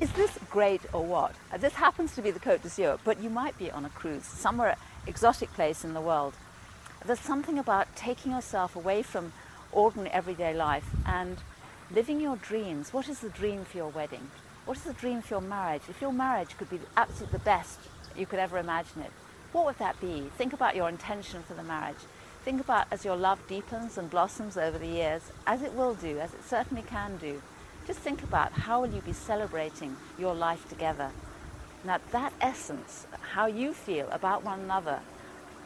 Is this great or what? This happens to be the Côte d'Azur, but you might be on a cruise, somewhere exotic place in the world. There's something about taking yourself away from ordinary everyday life and living your dreams. What is the dream for your wedding? What is the dream for your marriage? If your marriage could be absolutely the best you could ever imagine it, what would that be? Think about your intention for the marriage. Think about as your love deepens and blossoms over the years, as it will do, as it certainly can do. Just think about how will you be celebrating your life together. Now that essence, how you feel about one another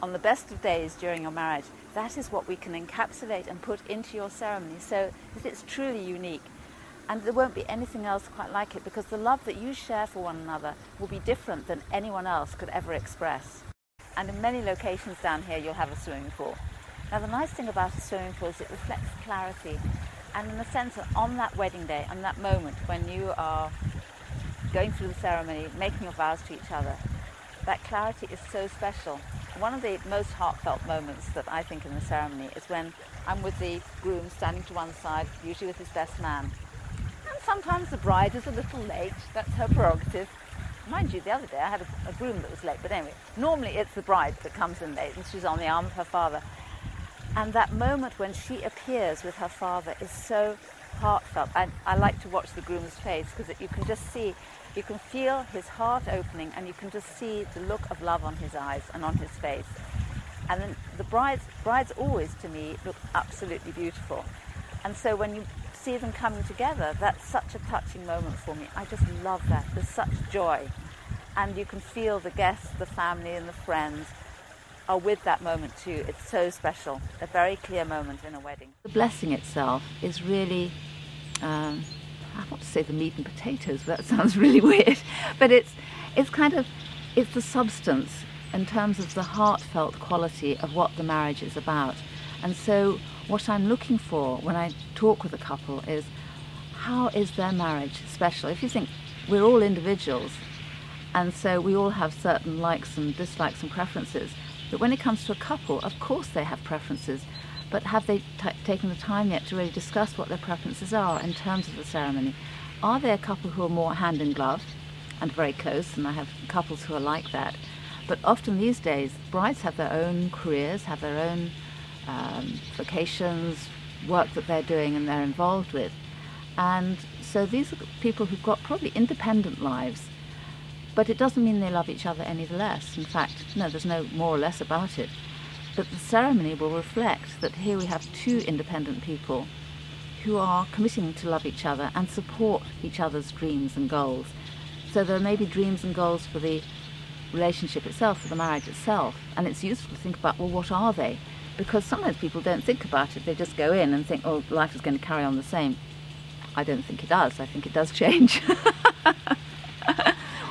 on the best of days during your marriage, that is what we can encapsulate and put into your ceremony so that it's truly unique. And there won't be anything else quite like it, because the love that you share for one another will be different than anyone else could ever express. And in many locations down here you'll have a swimming pool. Now the nice thing about a swimming pool is it reflects clarity. And in the sense that on that wedding day, on that moment when you are going through the ceremony, making your vows to each other, that clarity is so special. One of the most heartfelt moments that I think in the ceremony is when I'm with the groom standing to one side, usually with his best man. And sometimes the bride is a little late, that's her prerogative. Mind you, the other day I had a groom that was late, but anyway, normally it's the bride that comes in late and she's on the arm of her father. And that moment when she appears with her father is so heartfelt. I like to watch the groom's face because you can just see, you can feel his heart opening and you can just see the look of love on his eyes and on his face. And then the brides always, to me, look absolutely beautiful. And so when you see them coming together, that's such a touching moment for me. I just love that. There's such joy. And you can feel the guests, the family and the friends are with that moment too. It's so special, a very clear moment in a wedding. The blessing itself is really, I want to say the meat and potatoes, but that sounds really weird, but it's the substance in terms of the heartfelt quality of what the marriage is about. And so what I'm looking for when I talk with a couple is, how is their marriage special? If you think we're all individuals, and so we all have certain likes and dislikes and preferences, but when it comes to a couple, of course they have preferences, but have they taken the time yet to really discuss what their preferences are in terms of the ceremony? Are there a couple who are more hand in glove and very close, and I have couples who are like that, but often these days brides have their own careers, have their own vocations, work that they're doing and they're involved with, and so these are people who've got probably independent lives. But it doesn't mean they love each other any the less. In fact, no, there's no more or less about it. But the ceremony will reflect that here we have two independent people who are committing to love each other and support each other's dreams and goals. So there may be dreams and goals for the relationship itself, for the marriage itself, and it's useful to think about, well, what are they? Because sometimes people don't think about it. They just go in and think, oh, life is going to carry on the same. I don't think it does. I think it does change.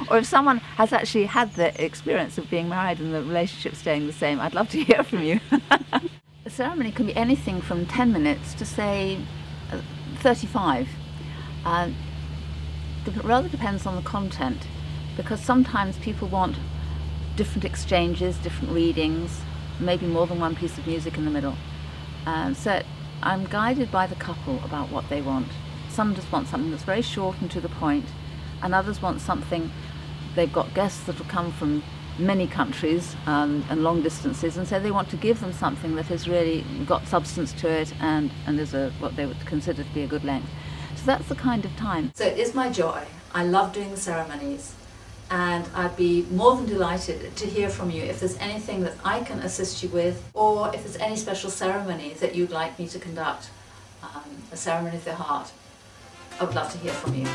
Or if someone has actually had the experience of being married and the relationship staying the same, I'd love to hear from you. The ceremony can be anything from 10 minutes to, say, 35. It rather depends on the content, because sometimes people want different exchanges, different readings, maybe more than one piece of music in the middle. So I'm guided by the couple about what they want. Some just want something that's very short and to the point, and others want something. They've got guests that will come from many countries and long distances, and so they want to give them something that has really got substance to it and is what they would consider to be a good length. So that's the kind of time. So it is my joy. I love doing the ceremonies, and I'd be more than delighted to hear from you if there's anything that I can assist you with, or if there's any special ceremony that you'd like me to conduct, a ceremony of the heart. I would love to hear from you.